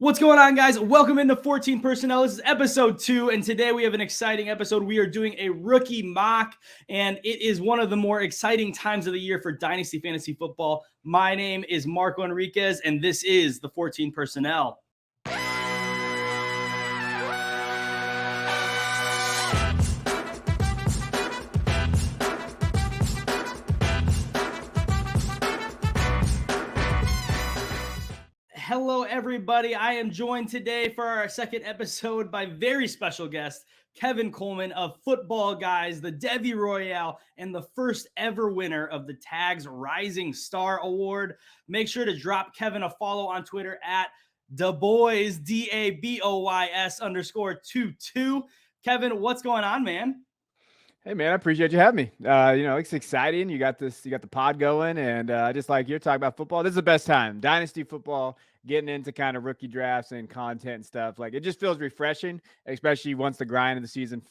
What's going on, guys? Welcome into 14 Personnel. This is episode 2, and today we have an exciting episode. We are doing a rookie mock, and it is one of the more exciting times of the year for Dynasty Fantasy Football. My name is Marco Enriquez, and this is the 14 Personnel. Hello, everybody. I am joined today for our second episode by very special guest, Kevin Coleman of Footballguys, the Devy Royale, and the first ever winner of the Tags Rising Star Award. Make sure to drop Kevin a follow on Twitter at DaBoys, DABOYS_22. Kevin, what's going on, man? Hey man, I appreciate you having me. It's exciting. You got the pod going, and just like you're talking about football, this is the best time. Dynasty football, getting into kind of rookie drafts and content and stuff. Like, it just feels refreshing, especially once the grind of the season,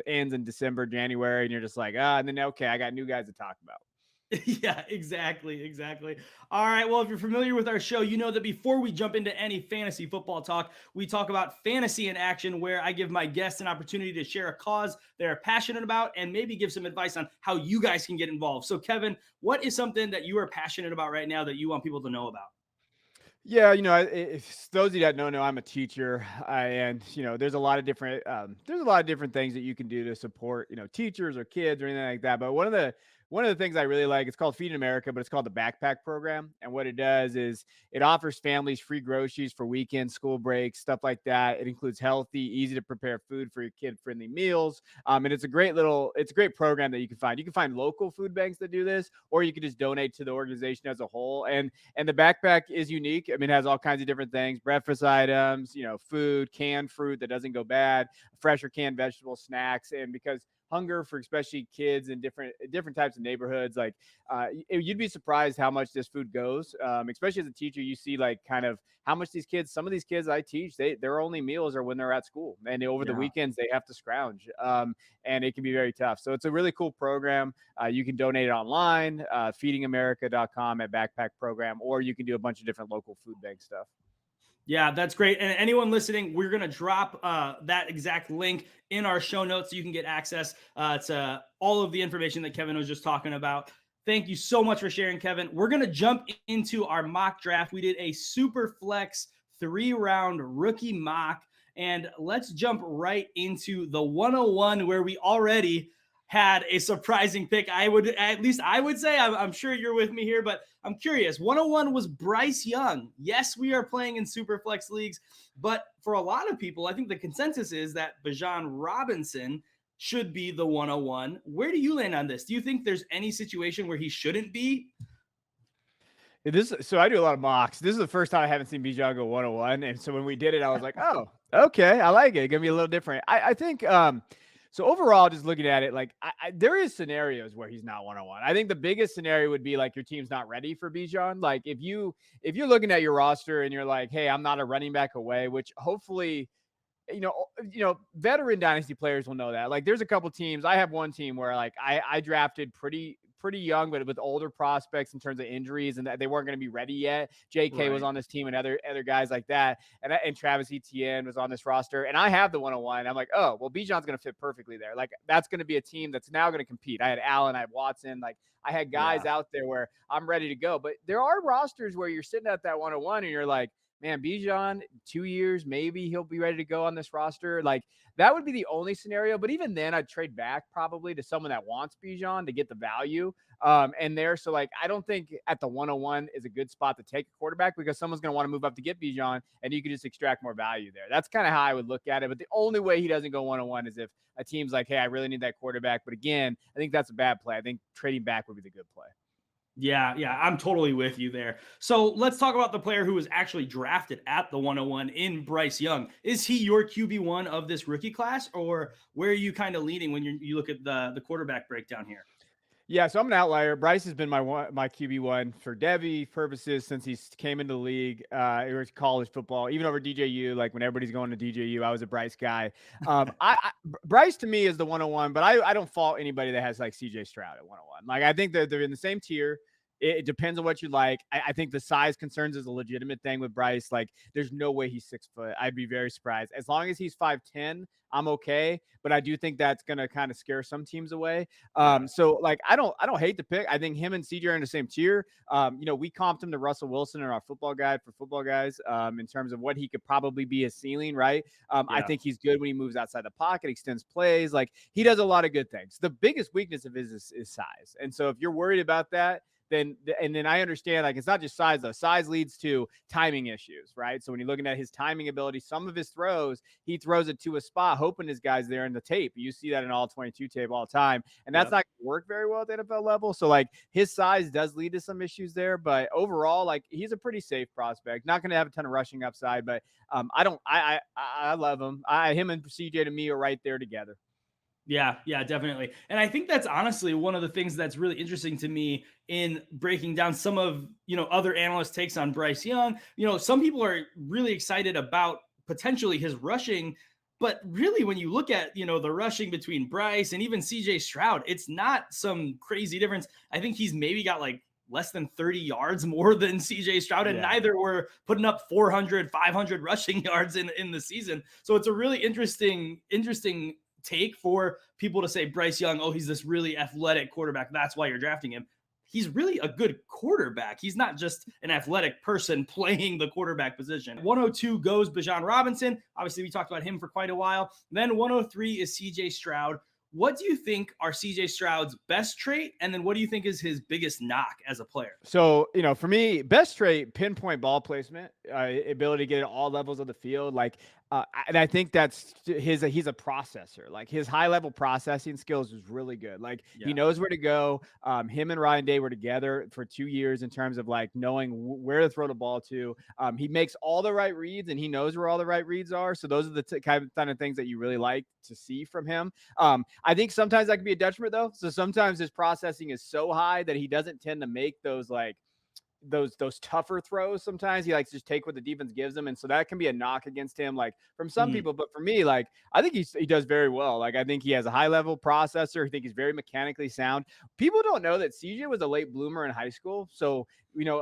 ends in December, January, and you're just like, and then okay, I got new guys to talk about. Yeah, exactly. All right, well, if you're familiar with our show, you know that before we jump into any fantasy football talk, we talk about fantasy in action, where I give my guests an opportunity to share a cause they're passionate about and maybe give some advice on how you guys can get involved. So, Kevin, what is something that you are passionate about right now that you want people to know about? Yeah, if those of you that don't know, I'm a teacher, and there's a lot of different things that you can do to support teachers or kids or anything like that. But one of the things I really like, it's called Feeding America, but it's called the Backpack Program. And what it does is it offers families free groceries for weekends, school breaks, stuff like that. It includes healthy, easy to prepare food for your kid-friendly meals. And it's a great program that you can find. You can find local food banks that do this, or you can just donate to the organization as a whole. And the backpack is unique. I mean, it has all kinds of different things: breakfast items, food, canned fruit that doesn't go bad, fresh or canned vegetable snacks. And because hunger for especially kids in different types of neighborhoods, like you'd be surprised how much this food goes, especially as a teacher. You see like kind of how much some of these kids I teach, their only meals are when they're at school, and over the weekends they have to scrounge, and it can be very tough. So it's a really cool program. You can donate it online, feedingamerica.com at Backpack Program, or you can do a bunch of different local food bank stuff. Yeah, that's great. And anyone listening, we're going to drop that exact link in our show notes so you can get access to all of the information that Kevin was just talking about. Thank you so much for sharing, Kevin. We're going to jump into our mock draft. We did a super flex 3-round rookie mock, and let's jump right into the 101, where we already had a surprising pick. I would say, I'm sure you're with me here, but I'm curious. 101 was Bryce Young. Yes, we are playing in super flex leagues, but for a lot of people, I think the consensus is that Bijan Robinson should be the 101. Where do you land on this? Do you think there's any situation where he shouldn't be? So I do a lot of mocks. This is the first time I haven't seen Bijan go 101. And so when we did it, I was like, oh, okay, I like it. It's going to be a little different. I think so overall, just looking at it, like there is scenarios where he's not 101. I think the biggest scenario would be like your team's not ready for Bijan. Like if you're looking at your roster and you're like, hey, I'm not a running back away, which hopefully, veteran dynasty players will know that. Like there's a couple teams. I have one team where like I drafted pretty young, but with older prospects in terms of injuries, and that they weren't going to be ready yet. JK was on this team, and other guys like that, and Travis Etienne was on this roster, and I have the 101. I'm like, oh well, Bijan's going to fit perfectly there. Like that's going to be a team that's now going to compete. I had Allen, I had Watson, like I had guys out there where I'm ready to go. But there are rosters where you're sitting at that 101 and you're like, man, Bijan, 2 years, maybe he'll be ready to go on this roster. Like that would be the only scenario. But even then, I'd trade back probably to someone that wants Bijan to get the value. So like, I don't think at the 101 is a good spot to take a quarterback, because someone's going to want to move up to get Bijan, and you can just extract more value there. That's kind of how I would look at it. But the only way he doesn't go 101 is if a team's like, hey, I really need that quarterback. But again, I think that's a bad play. I think trading back would be the good play. Yeah, I'm totally with you there. So let's talk about the player who was actually drafted at the 101 in Bryce Young. Is he your QB1 of this rookie class, or where are you kind of leaning when you look at the quarterback breakdown here? Yeah, so I'm an outlier. Bryce has been my QB1 for Devy purposes since he came into the league. It was college football, even over DJU. Like when everybody's going to DJU, I was a Bryce guy. Bryce to me is the 101, but I don't fault anybody that has like CJ Stroud at 101. Like I think that they're in the same tier. It depends on what you like. I think the size concerns is a legitimate thing with Bryce. Like, there's no way he's 6 foot. I'd be very surprised. As long as he's 5'10", I'm okay. But I do think that's gonna kind of scare some teams away. Yeah. So like I don't hate the pick. I think him and CJ are in the same tier. We comped him to Russell Wilson in our football guide for football guys, in terms of what he could probably be his ceiling, right? I think he's good when he moves outside the pocket, extends plays. Like, he does a lot of good things. The biggest weakness of his is size. And so if you're worried about that, then I understand, like, it's not just size though. Size leads to timing issues, right? So when you're looking at his timing ability, some of his throws, he throws it to a spot, hoping his guy's there in the tape. You see that in all 22 tape all the time. And that's not going to work very well at the NFL level. So like, his size does lead to some issues there, but overall, like, he's a pretty safe prospect. Not going to have a ton of rushing upside, but I love him. Him and CJ to me are right there together. Yeah, definitely. And I think that's honestly one of the things that's really interesting to me in breaking down some of, other analyst takes on Bryce Young. Some people are really excited about potentially his rushing, but really when you look at, the rushing between Bryce and even CJ Stroud, it's not some crazy difference. I think he's maybe got like less than 30 yards more than CJ Stroud, and neither were putting up 400, 500 rushing yards in the season. So it's a really interesting take for people to say Bryce Young, oh, he's this really athletic quarterback, that's why you're drafting him. He's really a good quarterback. He's not just an athletic person playing the quarterback position. 102 goes Bijan Robinson. Obviously, we talked about him for quite a while. Then 103 is CJ Stroud. What do you think are CJ Stroud's best trait? And then what do you think is his biggest knock as a player? So, for me, best trait, pinpoint ball placement, ability to get at all levels of the field. Like, and I think that's he's a processor. Like, his high level processing skills is really good. Like, he knows where to go. Him and Ryan Day were together for 2 years in terms of like knowing where to throw the ball to. He makes all the right reads and he knows where all the right reads are. So those are the kind of things that you really like to see from him. I think sometimes that can be a detriment though. So sometimes his processing is so high that he doesn't tend to make those like those tougher throws. Sometimes he likes to just take what the defense gives him, and so that can be a knock against him, like from some people. But for me, like, I think he does very well. Like, I think he has a high level processor. I think he's very mechanically sound. People don't know that CJ was a late bloomer in high school, so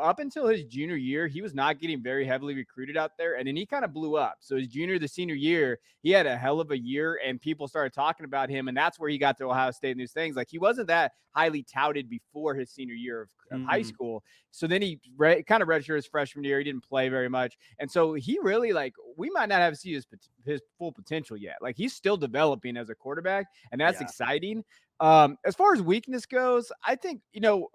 up until his junior year, he was not getting very heavily recruited out there, and then he kind of blew up. So his the senior year, he had a hell of a year, and people started talking about him, and that's where he got to Ohio State and these things. Like, he wasn't that highly touted before his senior year of high school. So then he kind of redshirted his freshman year. He didn't play very much, and so he really, like, we might not have seen his full potential yet. Like, he's still developing as a quarterback, and that's exciting. As far as weakness goes, I think,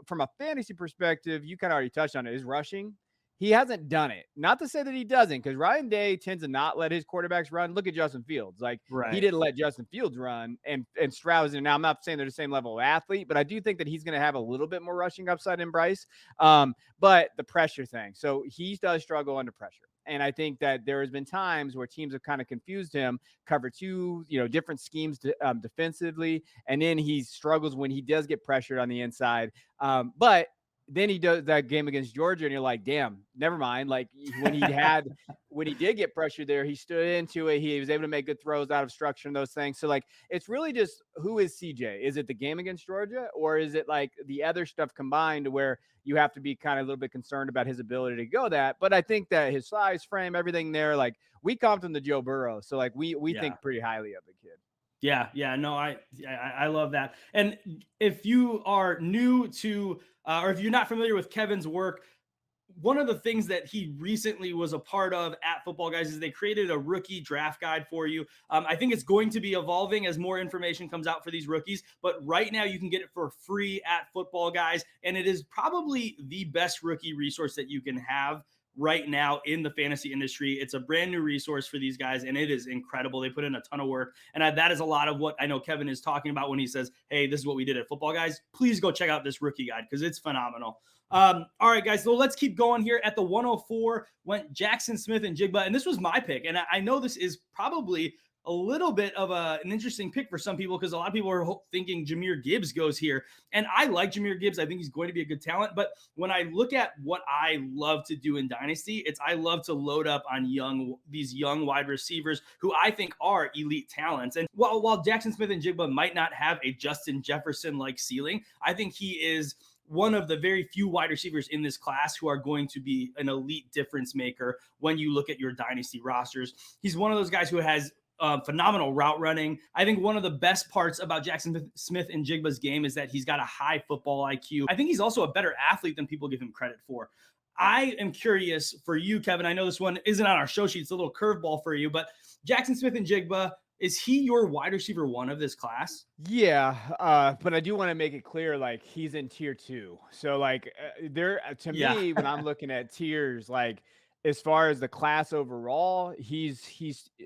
from a fantasy perspective, you kind of already touched on it, is rushing. He hasn't done it. Not to say that he doesn't, because Ryan Day tends to not let his quarterbacks run. Look at Justin Fields. Like, he didn't let Justin Fields run, and Stroud is in. Now, I'm not saying they're the same level of athlete, but I do think that he's going to have a little bit more rushing upside than Bryce. But the pressure thing. So he does struggle under pressure. And I think that there has been times where teams have kind of confused him, cover two, different schemes defensively. And then he struggles when he does get pressured on the inside. But then he does that game against Georgia, and you're like, damn, never mind. Like, when he did get pressured there, he stood into it. He was able to make good throws out of structure and those things. So, like, it's really just, who is CJ? Is it the game against Georgia, or is it like the other stuff combined where you have to be kind of a little bit concerned about his ability to go that? But I think that his size, frame, everything there, like, we comped him to Joe Burrow. So, like, we think pretty highly of the kid. Yeah. No, I love that. And if you are new to, or if you're not familiar with Kevin's work, one of the things that he recently was a part of at Footballguys is they created a rookie draft guide for you. I think it's going to be evolving as more information comes out for these rookies, but right now you can get it for free at Footballguys, and it is probably the best rookie resource that you can have right now in the fantasy industry. It's a brand new resource for these guys, and it is incredible. They put in a ton of work, and that is a lot of what I know Kevin is talking about when he says, hey, this is what we did at Footballguys. Please go check out this rookie guide because it's phenomenal. All right, guys, so let's keep going here. At the 104 went Jaxon Smith-Njigba, and this was my pick, and I know this is probably a little bit of an interesting pick for some people because a lot of people are thinking Jahmyr Gibbs goes here. And I like Jahmyr Gibbs. I think he's going to be a good talent. But when I look at what I love to do in Dynasty, I love to load up on these young wide receivers who I think are elite talents. And while Jaxon Smith-Njigba might not have a Justin Jefferson-like ceiling, I think he is one of the very few wide receivers in this class who are going to be an elite difference maker when you look at your dynasty rosters. He's one of those guys who has phenomenal route running. I think one of the best parts about Jaxon Smith-Njigba's game is that he's got a high football IQ. I think he's also a better athlete than people give him credit for. I am curious for you, Kevin. I know this one isn't on our show sheet. It's a little curveball for you, but Jaxon Smith-Njigba, is he your wide receiver 1 of this class? Yeah, but I do want to make it clear, like, he's in tier 2. So, like, me, when I'm looking at tiers, like, as far as the class overall,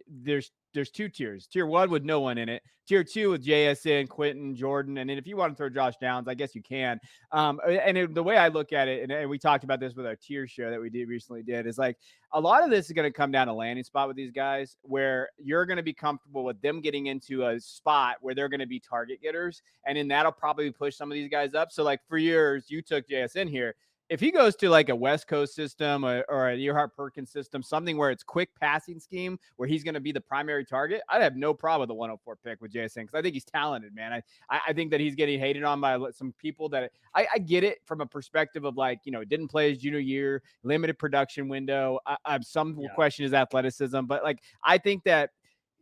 there's 2 tiers. Tier 1 with no one in it. Tier 2 with JSN, Quentin, Jordan, and then if you want to throw Josh Downs, I guess you can. The way I look at it, and we talked about this with our tier show that we recently did, is like a lot of this is going to come down to landing spot with these guys, where you're going to be comfortable with them getting into a spot where they're going to be target getters, and then that'll probably push some of these guys up. So, like, for years, you took JSN here. If he goes to like a West Coast system or a Earhart Perkins system, something where it's quick passing scheme, where he's going to be the primary target, I'd have no problem with the 104 pick with JSN, because I think he's talented, man. I think that he's getting hated on by some people that I get it from a perspective of, like, didn't play his junior year, limited production window. Some will question his athleticism, but like, I think that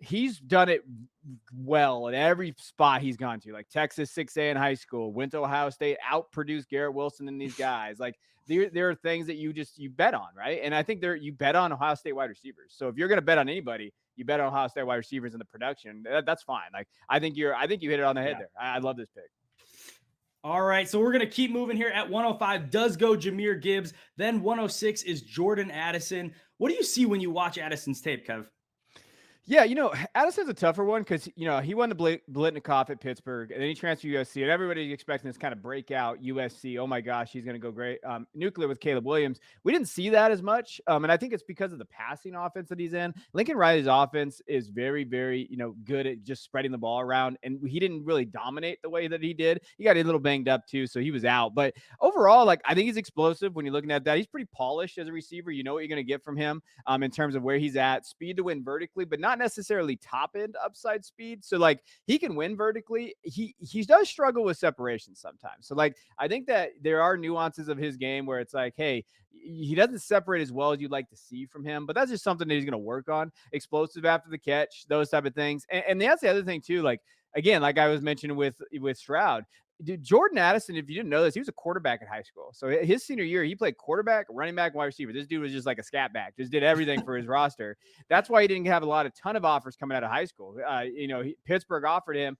he's done it well at every spot he's gone to, like Texas 6A in high school, went to Ohio State, outproduced Garrett Wilson and these guys. Like, there are things that you bet on, right? And I think you bet on Ohio State wide receivers. So if you're going to bet on anybody, you bet on Ohio State wide receivers in the production. That's fine. Like, I think you hit it on the head there. I love this pick. All right, so we're going to keep moving here. At 105 does go Jahmyr Gibbs. Then 106 is Jordan Addison. What do you see when you watch Addison's tape, Kev? Yeah, Addison's a tougher one because, he won the Blitnikoff at Pittsburgh, and then he transferred to USC, and everybody's expecting this kind of breakout USC. Oh, my gosh, he's going to go great. Nuclear with Caleb Williams. We didn't see that as much, and I think it's because of the passing offense that he's in. Lincoln Riley's offense is very, very, good at just spreading the ball around, and he didn't really dominate the way that he did. He got a little banged up, too, so he was out. But overall, like, I think he's explosive when you're looking at that. He's pretty polished as a receiver. You know what you're going to get from him in terms of where he's at. Speed to win vertically, but not necessarily top end upside speed. So, like, he can win vertically. He does struggle with separation sometimes. So, like, I think that there are nuances of his game where it's like, hey, he doesn't separate as well as you'd like to see from him, but that's just something that he's going to work on. Explosive after the catch, those type of things. And that's the other thing too. Like, again, like I was mentioning with Stroud, dude, Jordan Addison, if you didn't know this, he was a quarterback in high school. So his senior year, he played quarterback, running back, wide receiver. This dude was just like a scat back, just did everything for his roster. That's why he didn't have a ton of offers coming out of high school. Pittsburgh offered him.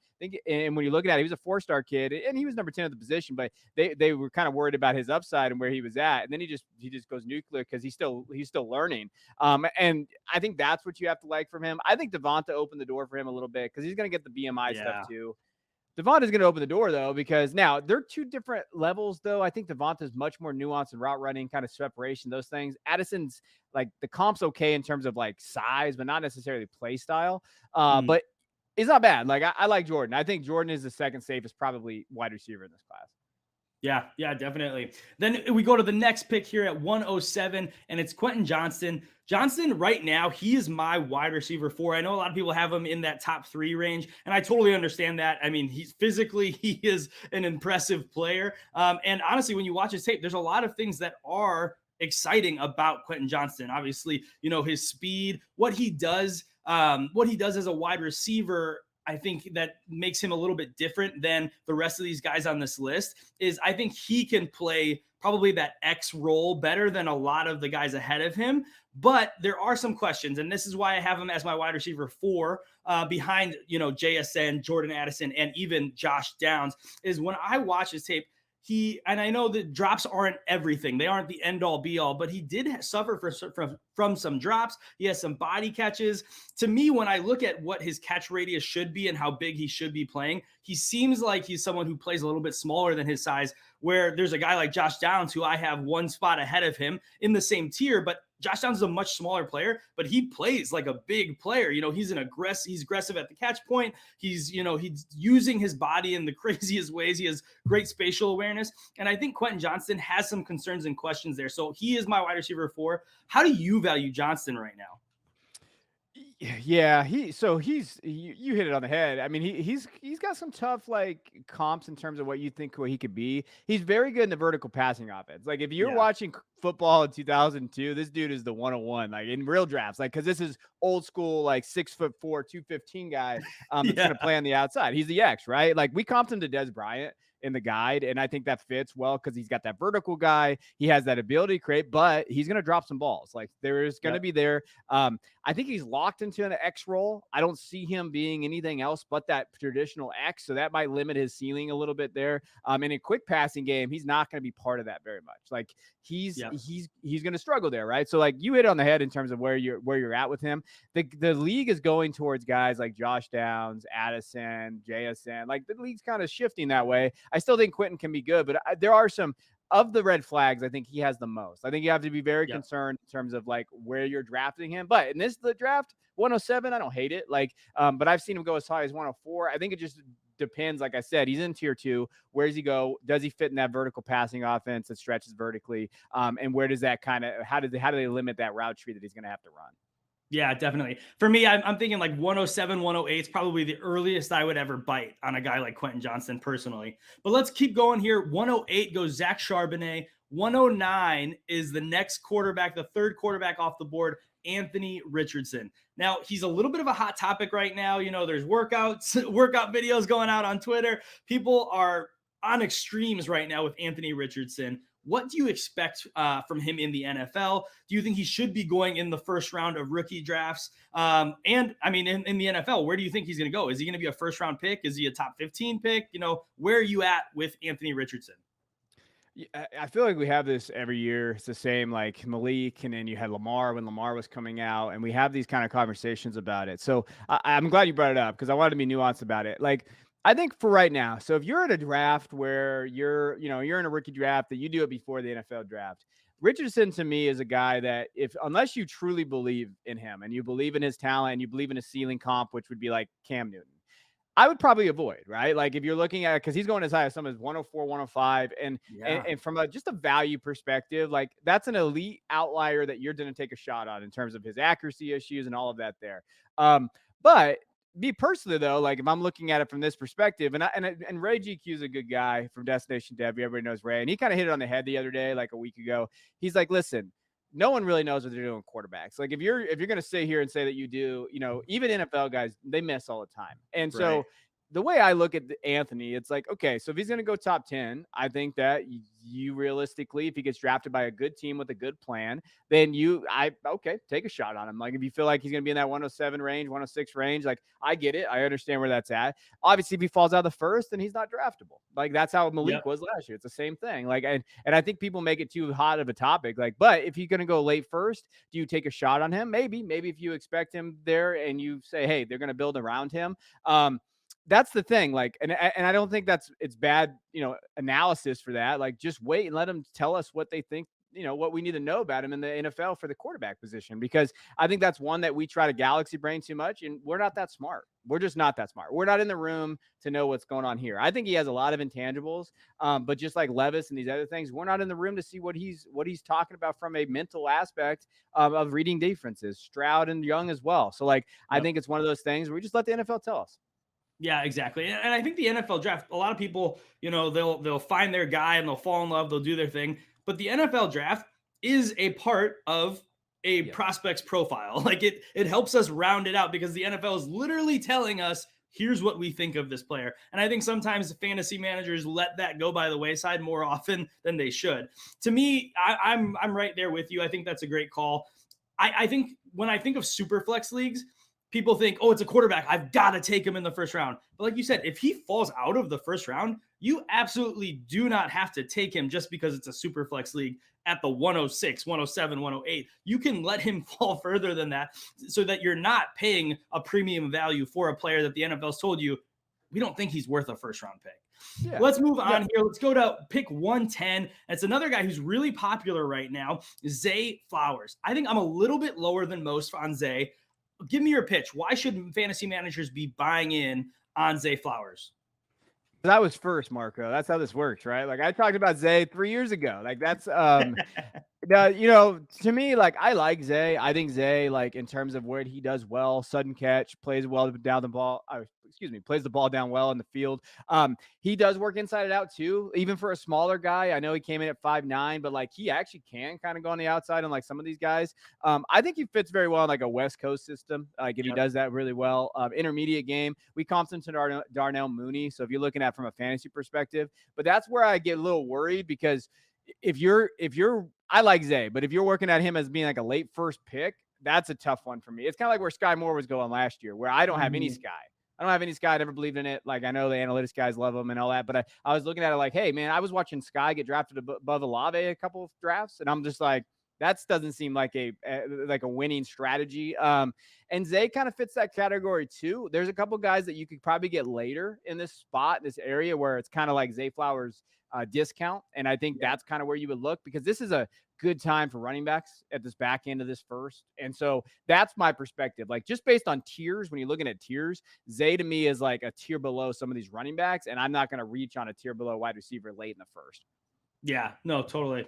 And when you look at it, he was a 4-star kid, and he was number 10 at the position, but they were kind of worried about his upside and where he was at. And then he just goes nuclear because he's still learning. And I think that's what you have to like from him. I think Devonta opened the door for him a little bit because he's going to get the BMI stuff too. Devonta's going to open the door, though, because now they're 2 different levels, though. I think Devonta's much more nuanced in route running, kind of separation, those things. Addison's, like, the comp's okay in terms of, like, size, but not necessarily play style. But it's not bad. Like, I like Jordan. I think Jordan is the second safest, probably, wide receiver in this class. Yeah, definitely. Then we go to the next pick here at 107, and it's Quentin Johnston. Johnston, right now, he is my wide receiver 4. I know a lot of people have him in that top 3 range, and I totally understand that. I mean, he is an impressive player. And honestly, when you watch his tape, there's a lot of things that are exciting about Quentin Johnston. Obviously, his speed, what he does as a wide receiver, I think that makes him a little bit different than the rest of these guys on this list. Is I think he can play probably that X role better than a lot of the guys ahead of him. But there are some questions, and this is why I have him as my wide receiver 4 behind, JSN, Jordan Addison, and even Josh Downs. Is when I watch his tape, and I know that drops aren't everything. They aren't the end all be all, but he did suffer from some drops. He has some body catches. To me, when I look at what his catch radius should be and how big he should be playing, he seems like he's someone who plays a little bit smaller than his size, where there's a guy like Josh Downs, who I have 1 spot ahead of him in the same tier, but Josh Downs is a much smaller player, but he plays like a big player. He's aggressive at the catch point. He's using his body in the craziest ways. He has great spatial awareness. And I think Quentin Johnston has some concerns and questions there. So he is my wide receiver 4. How do you value Johnston right now? Yeah, you hit it on the head. I mean, he's got some tough like comps in terms of what you think what he could be. He's very good in the vertical passing offense. Like if you're Yeah. watching football in 2002, this dude is the 101 like in real drafts. Like cuz this is old school like 6'4", 215 guy that's Yeah. going to play on the outside. He's the X, right? Like we comped him to Des Bryant in the guide. And I think that fits well because he's got that vertical guy. He has that ability to create, but he's going to drop some balls. Like there is going to be there. I think he's locked into an X role. I don't see him being anything else but that traditional X. So that might limit his ceiling a little bit there. In a quick passing game, he's not going to be part of that very much. Like he's going to struggle there, right? So like you hit it on the head in terms of where you're at with him. The league is going towards guys like Josh Downs, Addison, JSN. Like the league's kind of shifting that way. I still think Quentin can be good, but there are some of the red flags. I think he has the most. I think you have to be very concerned in terms of like where you're drafting him. But in this the draft, 107, I don't hate it. Like, but I've seen him go as high as 104. I think it just depends. Like I said, he's in tier 2. Where does he go? Does he fit in that vertical passing offense that stretches vertically? And where does that kind of how do they limit that route tree that he's going to have to run? Yeah, definitely. For me, I'm thinking like 107, 108 is probably the earliest I would ever bite on a guy like Quentin Johnston personally. But let's keep going here. 108 goes Zach Charbonnet. 109 is the next quarterback, the third quarterback off the board, Anthony Richardson. Now, he's a little bit of a hot topic right now. You know, there's workout videos going out on Twitter. People are on extremes right now with Anthony Richardson. What do you expect from him in the NFL? Do you think he should be going in the first round of rookie drafts? And I mean, in the NFL, where do you think he's going to go? Is he going to be a first round pick? Is he a top 15 pick? You know, where are you at with Anthony Richardson? I feel like we have this every year. It's the same, like Malik, and then you had Lamar when Lamar was coming out, and we have these kind of conversations about it. So I'm glad you brought it up because I wanted to be nuanced about it. Like, I think for right now, so if you're at a draft where you're in a rookie draft that you do it before the NFL draft, Richardson to me is a guy that unless you truly believe in him and you believe in his talent and you believe in his ceiling comp, which would be like Cam Newton, I would probably avoid, right? Like if you're looking at, because he's going as high as some as 104, 105, and from just a value perspective, like that's an elite outlier that you're going to take a shot on in terms of his accuracy issues and all of that there. But me personally though, like if I'm looking at it from this perspective, and Ray GQ is a good guy from Destination Devy, everybody knows Ray, and he kind of hit it on the head the other day, like a week ago. He's like, listen, no one really knows what they're doing with quarterbacks. Like if you're going to sit here and say that you do, even NFL guys, they miss all the time. And so the way I look at Anthony, it's like, okay, so if he's going to go top 10, I think that you realistically, if he gets drafted by a good team with a good plan, then take a shot on him. Like if you feel like he's going to be in that 107 range, 106 range, like I get it. I understand where that's at. Obviously, if he falls out of the first, then he's not draftable. Like that's how Malik was last year. It's the same thing. Like, and I think people make it too hot of a topic. Like, but if he's going to go late first, do you take a shot on him? Maybe if you expect him there and you say, hey, they're going to build around him. That's the thing. Like, and I don't think it's bad, analysis for that. Like, just wait and let them tell us what they think, what we need to know about him in the NFL for the quarterback position, because I think that's one that we try to galaxy brain too much, and we're not that smart. We're just not that smart. We're not in the room to know what's going on here. I think he has a lot of intangibles, but just like Levis and these other things, we're not in the room to see what he's talking about from a mental aspect of reading defenses. Stroud and Young as well. So like, I think it's one of those things where we just let the NFL tell us. Yeah, exactly. And I think the NFL draft, a lot of people, they'll find their guy and they'll fall in love, they'll do their thing. But the NFL draft is a part of a prospect's profile. Like it helps us round it out because the NFL is literally telling us, here's what we think of this player. And I think sometimes fantasy managers let that go by the wayside more often than they should. To me, I'm right there with you. I think that's a great call. I think when I think of super flex leagues, people think, oh, it's a quarterback, I've got to take him in the first round. But like you said, if he falls out of the first round, you absolutely do not have to take him just because it's a super flex league at the 106, 107, 108. You can let him fall further than that so that you're not paying a premium value for a player that the NFL's told you, we don't think he's worth a first round pick. Yeah. Let's move on here. Let's go to pick 110. It's another guy who's really popular right now, Zay Flowers. I think I'm a little bit lower than most on Zay. Give me your pitch. Why should fantasy managers be buying in on Zay Flowers? That was first, Marco. That's how this works, right? Like I talked about Zay 3 years ago. Like that's To me, like I like Zay. I think Zay, like in terms of where he does well, sudden catch, plays well down the ball. Plays the ball down well in the field. He does work inside and out too. Even for a smaller guy, I know he came in at 5'9", but like he actually can kind of go on the outside on like some of these guys. I think he fits very well in like a West Coast system. Like if he does that really well, intermediate game, we comped him to Darnell Mooney. So if you're looking at from a fantasy perspective, but that's where I get a little worried because if you're I like Zay, but if you're working at him as being like a late first pick, that's a tough one for me. It's kind of like where Sky Moore was going last year, where I don't have any Sky. I don't have any Sky. I never believed in it. Like I know the analytics guys love him and all that, but I was looking at it like, hey man, I was watching Sky get drafted above Olave a couple of drafts, and I'm just like, that doesn't seem like a winning strategy. And Zay kind of fits that category too. There's a couple guys that you could probably get later in this spot, this area where it's kind of like Zay Flowers discount. And I think that's kind of where you would look because this is a good time for running backs at this back end of this first. And so that's my perspective. Like just based on tiers, when you're looking at tiers, Zay to me is like a tier below some of these running backs. And I'm not going to reach on a tier below wide receiver late in the first. Yeah, no, totally.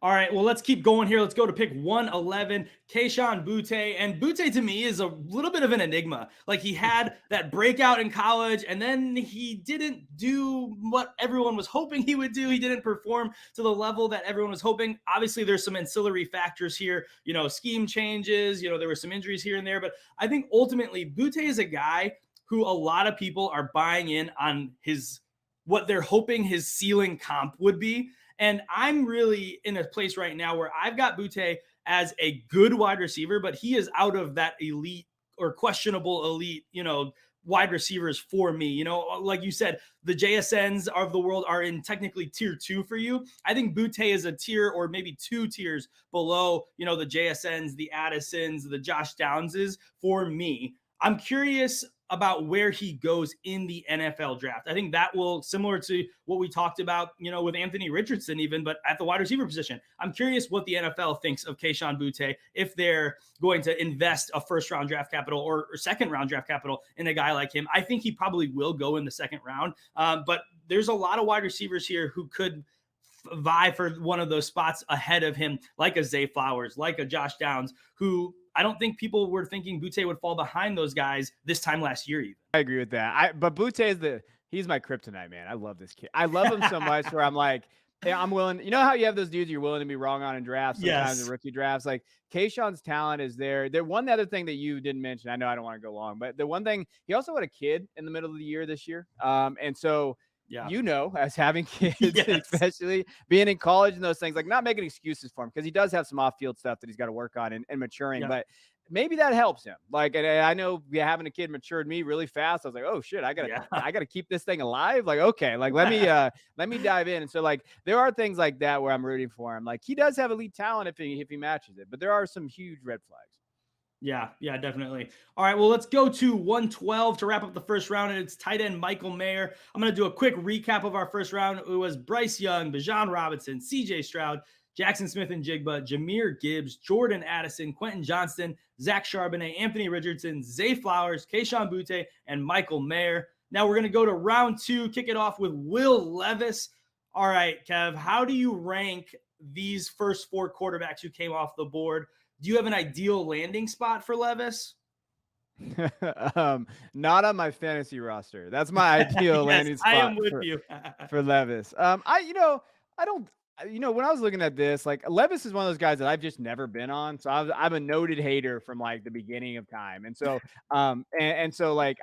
All right, well, let's keep going here. Let's go to pick 111, Kayshon Boutte. And Boutte to me is a little bit of an enigma. Like he had that breakout in college, and then he didn't do what everyone was hoping he would do. He didn't perform to the level that everyone was hoping. Obviously, there's some ancillary factors here, scheme changes, there were some injuries here and there. But I think ultimately, Boutte is a guy who a lot of people are buying in on what they're hoping his ceiling comp would be. And I'm really in a place right now where I've got Boutte as a good wide receiver, but he is out of that elite or questionable elite, wide receivers for me. Like you said, the JSNs of the world are in technically tier 2 for you. I think Boutte is a tier or maybe 2 tiers below, the JSNs, the Addisons, the Josh Downses for me. I'm curious about where he goes in the NFL draft. I think that will, similar to what we talked about, with Anthony Richardson even, but at the wide receiver position. I'm curious what the NFL thinks of Kayshon Boutte if they're going to invest a first-round draft capital or second-round draft capital in a guy like him. I think he probably will go in the second round, but there's a lot of wide receivers here who could vie for one of those spots ahead of him, like a Zay Flowers, like a Josh Downs, who I don't think people were thinking Boutte would fall behind those guys this time last year even. I agree with that. But Boutte he's my kryptonite, man. I love this kid. I love him so much where I'm like, yeah, I'm willing. You know how you have those dudes you're willing to be wrong on in drafts, sometimes in rookie drafts? Like Kayshon's talent is there. One other thing that you didn't mention, I know I don't want to go long, but the one thing, he also had a kid in the middle of the year this year. And so as having kids, especially being in college and those things, like not making excuses for him because he does have some off-field stuff that he's got to work on and maturing, but maybe that helps him. Like, and I know having a kid matured me really fast. I was like, oh shit, I gotta keep this thing alive. Like, okay, like let me dive in. And so like there are things like that where I'm rooting for him. Like he does have elite talent if he matches it, but there are some huge red flags. Yeah, definitely. All right, well, let's go to 112 to wrap up the first round, and it's tight end Michael Mayer. I'm going to do a quick recap of our first round. It was Bryce Young, Bijan Robinson, CJ Stroud, Jaxon Smith-Njigba, Jahmyr Gibbs, Jordan Addison, Quentin Johnston, Zach Charbonnet, Anthony Richardson, Zay Flowers, Kayshon Boutte, and Michael Mayer. Now we're going to go to round 2, kick it off with Will Levis. All right, Kev, how do you rank these first 4 quarterbacks who came off the board? Do you have an ideal landing spot for Levis? Not on my fantasy roster. That's my ideal landing spot. I am with you for Levis. I don't. When I was looking at this, like Levis is one of those guys that I've just never been on. So I'm a noted hater from like the beginning of time. And so, and so like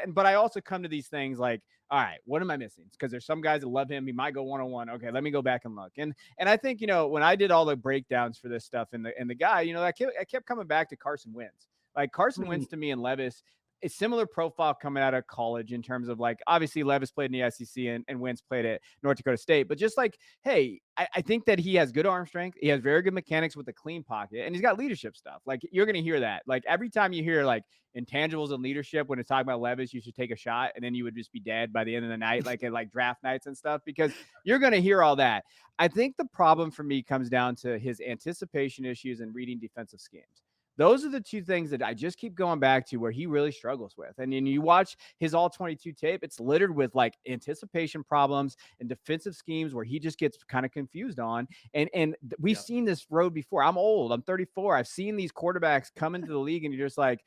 but I also come to these things like, all right, what am I missing? Because there's some guys that love him. He might go 1-on-1. Okay, let me go back and look. And I think when I did all the breakdowns for this stuff and the guy, I kept coming back to Carson Wentz. Like Carson Wentz to me and Levis, a similar profile coming out of college in terms of like, obviously Levis played in the SEC and Wentz played at North Dakota State, but just like, hey, I think that he has good arm strength. He has very good mechanics with a clean pocket, and he's got leadership stuff. Like you're going to hear that. Like every time you hear like intangibles and leadership, when it's talking about Levis, you should take a shot and then you would just be dead by the end of the night, like at like draft nights and stuff, because you're going to hear all that. I think the problem for me comes down to his anticipation issues and reading defensive schemes. those are the two things that I just keep going back to where he really struggles with. And then you watch his all 22 tape, it's littered with like anticipation problems and defensive schemes where he just gets kind of confused on. And we've seen this road before. I'm old. I'm 34. I've seen these quarterbacks come into the league, and you're just like,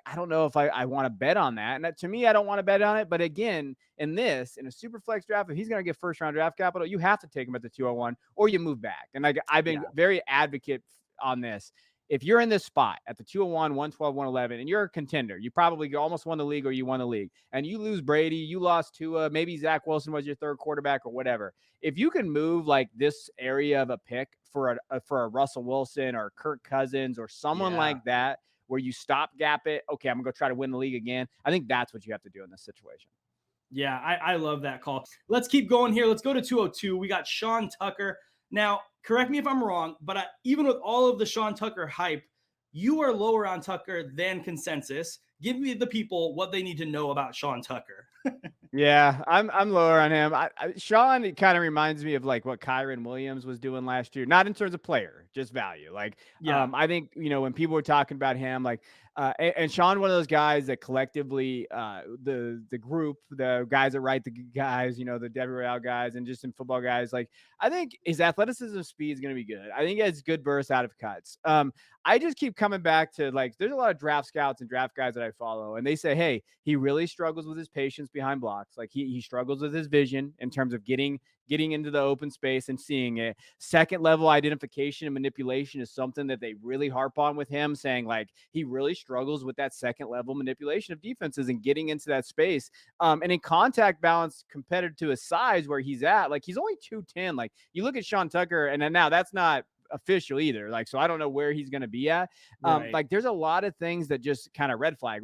I don't know if I want to bet on that. And to me, I don't want to bet on it. But again, in a super flex draft, if he's going to get first round draft capital, you have to take him at the 201 or you move back. And I've been very advocate on this. If you're in this spot at the 201, 112, 111, and you're a contender, you probably almost won the league or you won the league, and you lose Brady, you lost Tua, maybe Zach Wilson was your third quarterback or whatever. If you can move like this area of a pick for a Russell Wilson or Kirk Cousins or someone like that, where you stop gap it, okay, I'm going to go try to win the league again. I think that's what you have to do in this situation. Yeah, I love that call. Let's keep going here. Let's go to 202. We got Sean Tucker. Now, correct me if I'm wrong, but even with all of the Sean Tucker hype, you are lower on Tucker than consensus. Give me the people what they need to know about Sean Tucker. Yeah, I'm lower on him. Sean, it kind of reminds me of like what Kyron Williams was doing last year, not in terms of player, just value. Like, I think, when people were talking about him, like, and Sean, one of those guys that collectively, the group, the guys that write the guys, the Devy Royale guys, and just in football guys, like, I think his athleticism speed is going to be good. I think he has good bursts out of cuts. I just keep coming back to like, there's a lot of draft scouts and draft guys that I follow, and they say, hey, he really struggles with his patience behind blocks. Like he struggles with his vision in terms of getting into the open space and seeing it. Second level identification and manipulation is something that they really harp on with him, saying like he really struggles with that second level manipulation of defenses and getting into that space. And in contact balance compared to his size where he's at, like he's only 210. Like you look at Sean Tucker, and then now that's not official either. Like, so I don't know where he's going to be at. Like there's a lot of things that just kind of red flag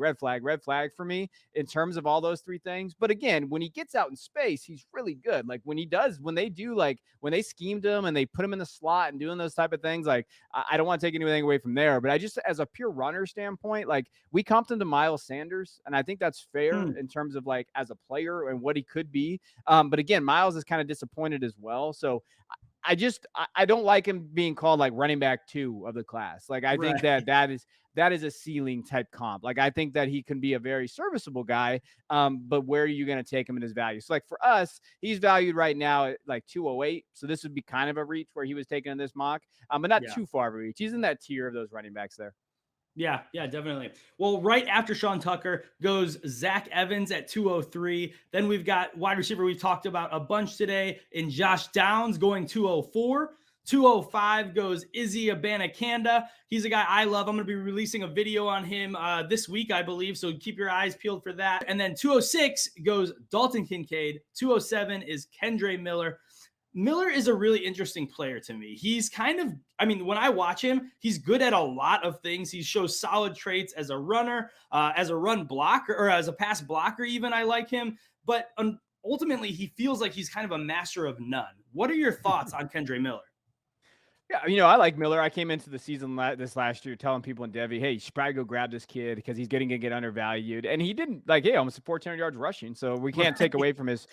for me in terms of all those three things. But again, when he gets out in space, he's really good. Like when they schemed him and they put him in the slot and doing those type of things, like I don't want to take anything away from there, but I just, as a pure runner standpoint, like we comped him to Miles Sanders. And I think that's fair in terms of like as a player and what he could be. But again, Miles is kind of disappointed as well. So I don't like him being called like running back 2 of the class. Like I think that is a ceiling type comp. Like I think that he can be a very serviceable guy. But where are you going to take him in his value? So like for us, he's valued right now at like 208. So this would be kind of a reach where he was taken in this mock, but not too far of a reach. He's in that tier of those running backs there. Yeah, definitely. Well, right after Sean Tucker goes Zach Evans at 203. Then we've got wide receiver we've talked about a bunch today in Josh Downs going 204. 205 goes Izzy Abanikanda. He's a guy I love. I'm going to be releasing a video on him this week, I believe. So keep your eyes peeled for that. And then 206 goes Dalton Kincaid. 207 is Kendre Miller. Miller is a really interesting player to me. He's when I watch him, he's good at a lot of things. He shows solid traits as a runner, as a run blocker, or as a pass blocker even. I like him. But ultimately, he feels like he's kind of a master of none. What are your thoughts on Kendre Miller? Yeah, I like Miller. I came into the season this last year telling people in Devy, hey, you should probably go grab this kid because he's going to get undervalued. And he didn't, almost 1,400 yards rushing. So we can't take away from his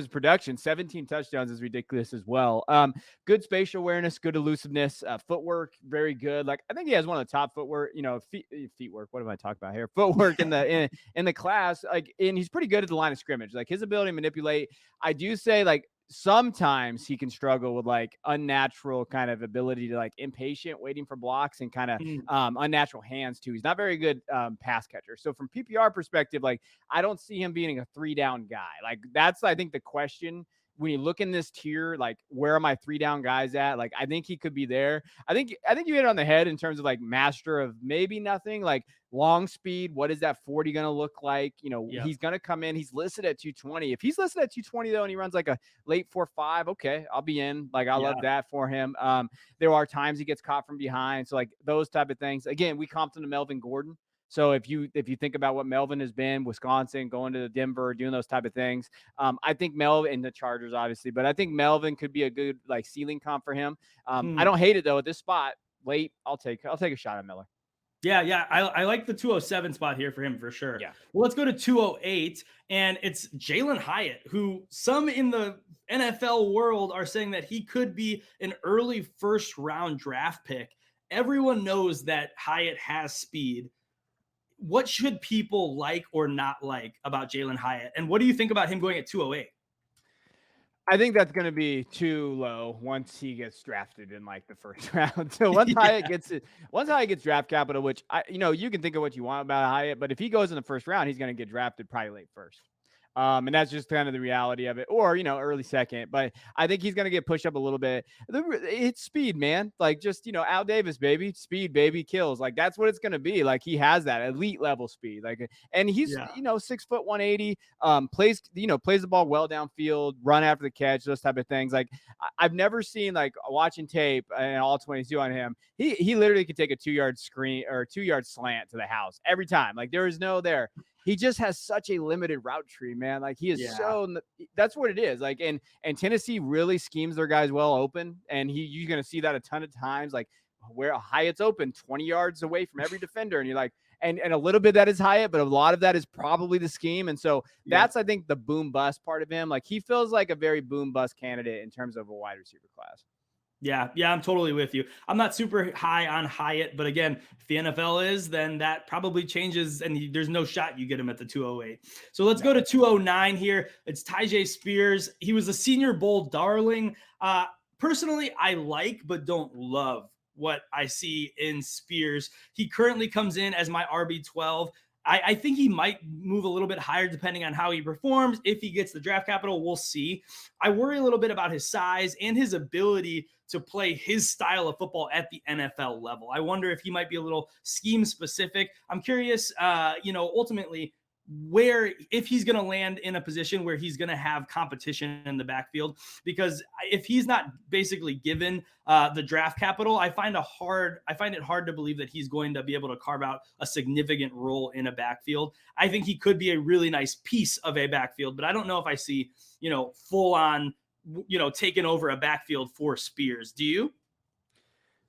production. 17 touchdowns is ridiculous as well. Good spatial awareness, good elusiveness, footwork, very good. Like I think he has one of the top footwork, feet work. What am I talking about here? Footwork in the class. Like, and he's pretty good at the line of scrimmage. Like his ability to manipulate. I do say like, sometimes he can struggle with like unnatural kind of ability to like impatient waiting for blocks and kind of unnatural hands too. He's not very good pass catcher. So from PPR perspective, like I don't see him being a 3-down guy. Like that's, I think, the question when you look in this tier, like where are my 3-down guys at? Like I think he could be there. I think you hit it on the head in terms of like master of maybe nothing, like long speed. What is that 40 going to look like? He's going to come in. He's listed at 220. If he's listed at 220 though, and he runs like a late 4.5, okay, I'll be in. Like I love that for him. There are times he gets caught from behind. So like those type of things. Again, we comped him to Melvin Gordon. So if you think about what Melvin has been, Wisconsin, going to Denver, doing those type of things, I think Melvin, and the Chargers obviously, but I think Melvin could be a good like ceiling comp for him. I don't hate it though at this spot late. I'll take a shot at Miller. Yeah. I like the 207 spot here for him for sure. Yeah. Well, let's go to 208, and it's Jalin Hyatt, who some in the NFL world are saying that he could be an early first round draft pick. everyone knows that Hyatt has speed. What should people like or not like about Jalin Hyatt? And what do you think about him going at 208? I think that's going to be too low once he gets drafted in like the first round. So once Hyatt gets draft capital, which you can think of what you want about Hyatt, but if he goes in the first round, he's going to get drafted probably late first. And that's just kind of the reality of it, or early second. But I think he's going to get pushed up a little bit. It's speed, man. Like just Al Davis, baby, speed, baby, kills. Like that's what it's going to be. Like he has that elite level speed. Like, and he's 6 foot 180. Plays the ball well downfield, run after the catch, those type of things. Like I've never seen like watching tape and all 22 on him. He literally could take a 2-yard screen or 2-yard slant to the house every time. Like there is no there. He just has such a limited route tree, man. Like he is that's what it is. Like, and Tennessee really schemes their guys well open. And you're going to see that a ton of times, like where Hyatt's open 20 yards away from every defender. And you're like, and a little bit that is Hyatt, but a lot of that is probably the scheme. And so that's, I think, the boom bust part of him. Like he feels like a very boom bust candidate in terms of a wide receiver class. Yeah, I'm totally with you. I'm not super high on Hyatt, but again, if the NFL is, then that probably changes, and there's no shot you get him at the 208. So let's go to 209 here. It's Tyjae Spears. He was a Senior Bowl darling. Personally, I like but don't love what I see in Spears. He currently comes in as my RB12. I think he might move a little bit higher depending on how he performs. If he gets the draft capital, we'll see. I worry a little bit about his size and his ability to play his style of football at the NFL level. I wonder if he might be a little scheme specific. I'm curious, ultimately, if he's going to land in a position where he's going to have competition in the backfield, because if he's not basically given the draft capital, I find it hard to believe that he's going to be able to carve out a significant role in a backfield. I think he could be a really nice piece of a backfield, but I don't know if I see, full on, taking over a backfield for Spears. Do you?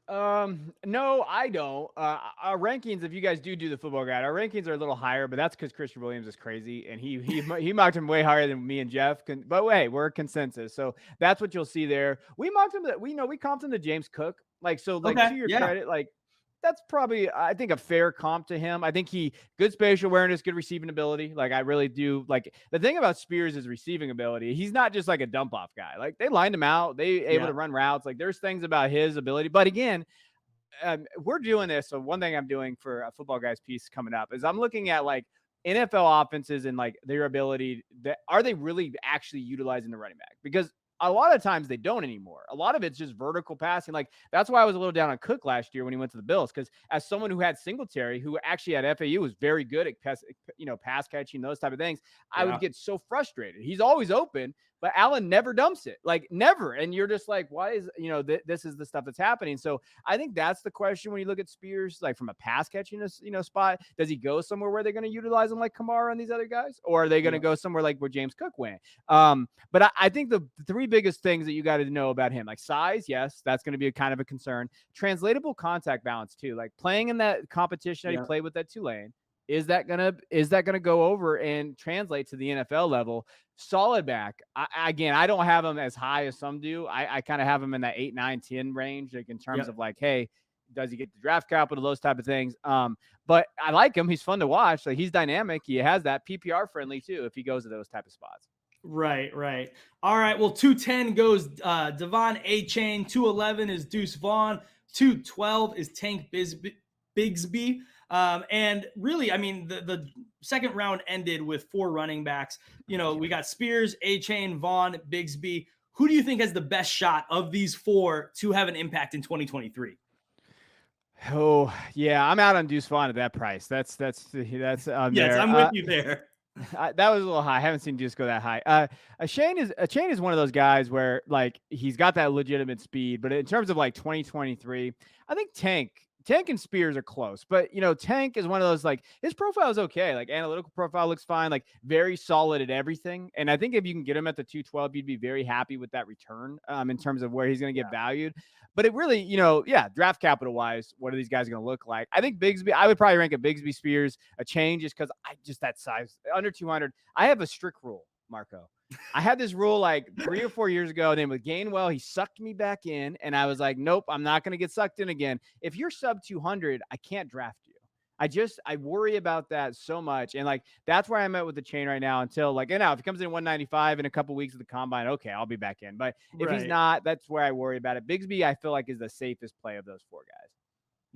No, I don't. Our rankings, if you guys do the Football Guide, our rankings are a little higher, but that's because Christian Williams is crazy and he mocked him way higher than me and Jeff. But hey, we're a consensus, so that's what you'll see there. We mocked him we comped him to James Cook, to your credit, like that's probably, I think, a fair comp to him. I think good spatial awareness, good receiving ability. Like I really do. Like the thing about Spears is receiving ability. He's not just like a dump off guy. Like they lined him out. They able to run routes. Like there's things about his ability. But again, we're doing this. So one thing I'm doing for a Football Guys piece coming up is I'm looking at like NFL offenses and like their ability. Are they really actually utilizing the running back? Because a lot of times they don't anymore. A lot of it's just vertical passing. Like that's why I was a little down on Cook last year when he went to the Bills, because as someone who had Singletary, who actually at FAU was very good at pass catching, those type of things, I would get so frustrated. He's always open, but Allen never dumps it, like never. And you're just like, why is this is the stuff that's happening? So I think that's the question when you look at Spears, like from a pass catching spot. Does he go somewhere where they're going to utilize him like Kamara and these other guys, or are they going to go somewhere like where James Cook went? But I think the three biggest things that you got to know about him, like size, yes, that's going to be a kind of a concern. Translatable contact balance too, like playing in that competition that he played with that Tulane. Is that gonna go over and translate to the NFL level? Solid back. I don't have him as high as some do. I kind of have him in that 8, 9, 10 range, like in terms of like, hey, does he get the draft capital, those type of things. But I like him. He's fun to watch. Like he's dynamic. He has that PPR friendly too if he goes to those type of spots. Right. All right. Well, 210 goes Devon A-Chain. 211 is Deuce Vaughn. 212 is Tank Bigsby. And really, I mean, the second round ended with 4 running backs. We got Spears, A-Chain, Vaughn, Bigsby. Who do you think has the best shot of these 4 to have an impact in 2023? Oh yeah, I'm out on Deuce Vaughn at that price. That's yes, there. I'm with you there. That was a little high. I haven't seen Deuce go that high. Shane is one of those guys where like he's got that legitimate speed, but in terms of like 2023, I think Tank and Spears are close, but Tank is one of those, like his profile is okay. Like analytical profile looks fine, like very solid at everything. And I think if you can get him at the 212, you'd be very happy with that return in terms of where he's going to get valued. But it really, draft capital wise, what are these guys going to look like? I think Bigsby, I would probably rank a Bigsby Spears a change just because that size under 200. I have a strict rule. Marco. I had this rule like 3 or 4 years ago. And then with Gainwell, he sucked me back in. And I was like, nope, I'm not going to get sucked in again. If you're sub 200, I can't draft you. I worry about that so much. And like, that's where I'm at with the chain right now until like, and now if he comes in 195 in a couple weeks of the combine, okay, I'll be back in. But if he's not, that's where I worry about it. Bigsby, I feel like is the safest play of those 4 guys.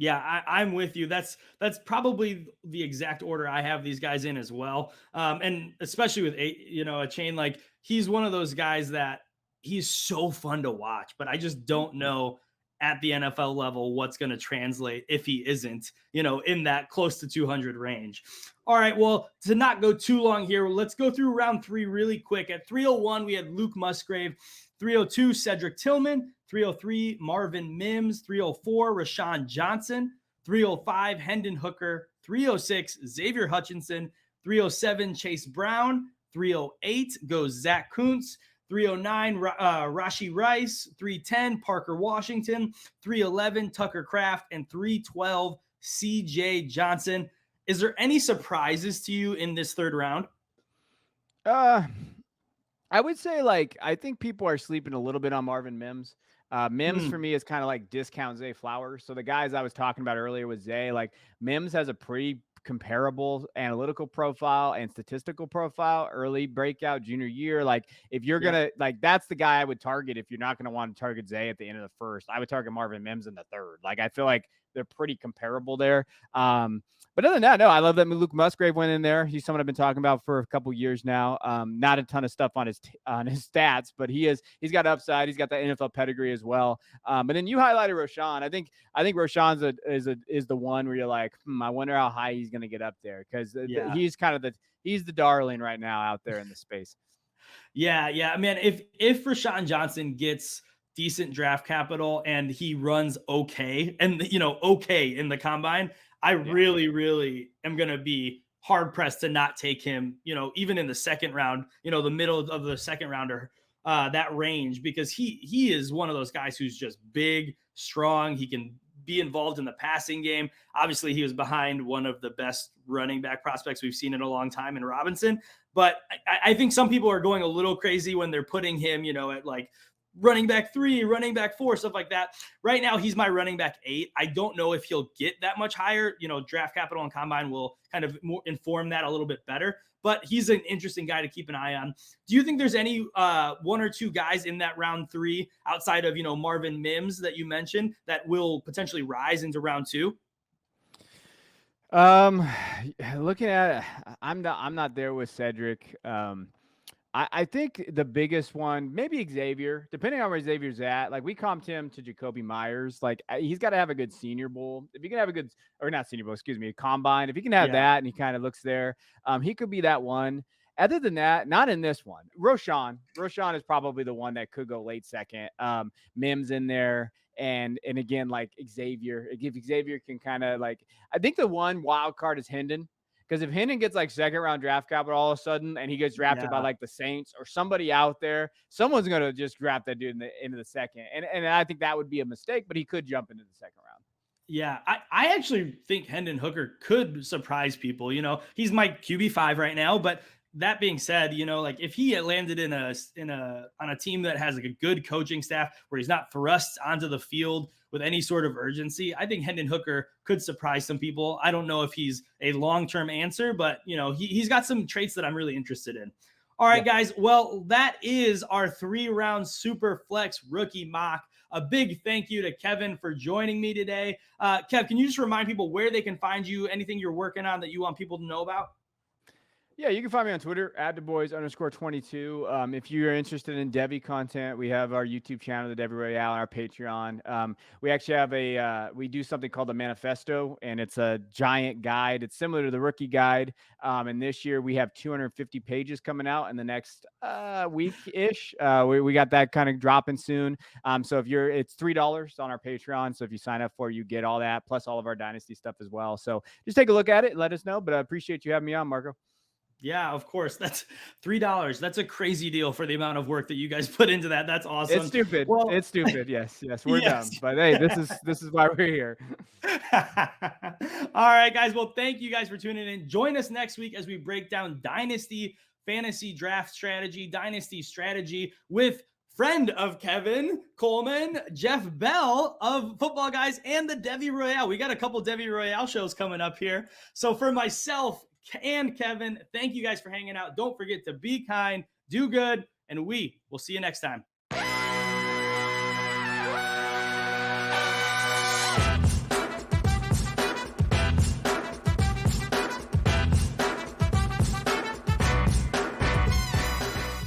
Yeah, I'm with you. That's probably the exact order I have these guys in as well. And especially with a chain, like he's one of those guys that he's so fun to watch, but I just don't know at the NFL level what's going to translate if he isn't, in that close to 200 range. All right, well, to not go too long here, let's go through round 3 really quick. At 301, we had Luke Musgrave. 302, Cedric Tillman. 303, Marvin Mims. 304, Rashawn Johnson. 305, Hendon Hooker. 306, Xavier Hutchinson. 307, Chase Brown. 308 goes Zach Kuntz. 309, Rashee Rice. 310, Parker Washington. 311, Tucker Kraft. And 312, CJ Johnson. Is there any surprises to you in this third round? I would say, like, I think people are sleeping a little bit on Marvin Mims. Mims for me is kind of like discount Zay Flowers. So the guys I was talking about earlier with Zay, like Mims has a pretty comparable analytical profile and statistical profile, early breakout junior year. Like if you're going to like, that's the guy I would target. If you're not going to want to target Zay at the end of the first, I would target Marvin Mims in the third. Like, I feel like they're pretty comparable there. But other than that, no, I love that Luke Musgrave went in there. He's someone I've been talking about for a couple years now. Not a ton of stuff on his stats, but he's got upside. He's got that NFL pedigree as well. But then you highlighted Rashawn. I think Rashawn's is the one where you're like, I wonder how high he's going to get up there, because he's kind of he's the darling right now out there in the space. Yeah, man. If Rashawn Johnson gets decent draft capital and he runs okay, and okay in the combine, I really, really am going to be hard pressed to not take him, even in the second round, the middle of the second rounder, that range, because he is one of those guys who's just big, strong. He can be involved in the passing game. Obviously, he was behind one of the best running back prospects we've seen in a long time in Robinson. But I think some people are going a little crazy when they're putting him, at like running back 3, running back 4, stuff like that. Right now, he's my running back 8. I don't know if he'll get that much higher. Draft capital and combine will kind of more inform that a little bit better. But he's an interesting guy to keep an eye on. Do you think there's any 1 or 2 guys in that round 3 outside of, Marvin Mims that you mentioned that will potentially rise into round 2? Looking at it, I'm not there with Cedric. I think the biggest one, maybe Xavier, depending on where Xavier's at. Like, we comped him to Jacoby Myers. Like, he's got to have a good Senior Bowl. If he can have a good, or not Senior Bowl, excuse me, combine. If he can have that and he kind of looks there, he could be that one. Other than that, not in this one. Rashawn is probably the one that could go late second. Mims in there. And again, like Xavier, if Xavier can kind of like, I think the one wild card is Hendon. Because if Hendon gets like second round draft capital all of a sudden and he gets drafted by like the Saints or somebody out there, someone's going to just draft that dude into the second. And I think that would be a mistake, but he could jump into the second round. Yeah, I actually think Hendon Hooker could surprise people. He's my QB5 right now, but that being said, like if he had landed on a team that has like a good coaching staff where he's not thrust onto the field with any sort of urgency, I think Hendon Hooker could surprise some people. I don't know if he's a long-term answer, but he's got some traits that I'm really interested in. All right, guys. Well, that is our 3-round super flex rookie mock. A big thank you to Kevin for joining me today. Kev, can you just remind people where they can find you, anything you're working on that you want people to know about? Yeah, you can find me on Twitter @DuBois_22. If you're interested in Devy content, we have our YouTube channel, the Devy Royale, and our Patreon. We actually have we do something called the Manifesto, and it's a giant guide. It's similar to the rookie guide. And this year we have 250 pages coming out in the next week-ish. We got that kind of dropping soon. So it's $3 on our Patreon. So if you sign up for it, you get all that, plus all of our Dynasty stuff as well. So just take a look at it and let us know. But I appreciate you having me on, Marco. Yeah, of course. That's $3. That's a crazy deal for the amount of work that you guys put into that. That's awesome. It's stupid. Well, it's stupid. Yes. We're dumb. But hey, this is why we're here. All right, guys. Well, thank you guys for tuning in. Join us next week as we break down Dynasty fantasy draft strategy, dynasty strategy with friend of Kevin, Coleman, Jeff Bell of Football Guys, and the Devy Royale. We got a couple Devy Royale shows coming up here. So for myself and Kevin, thank you guys for hanging out. Don't forget to be kind, do good, and we will see you next time.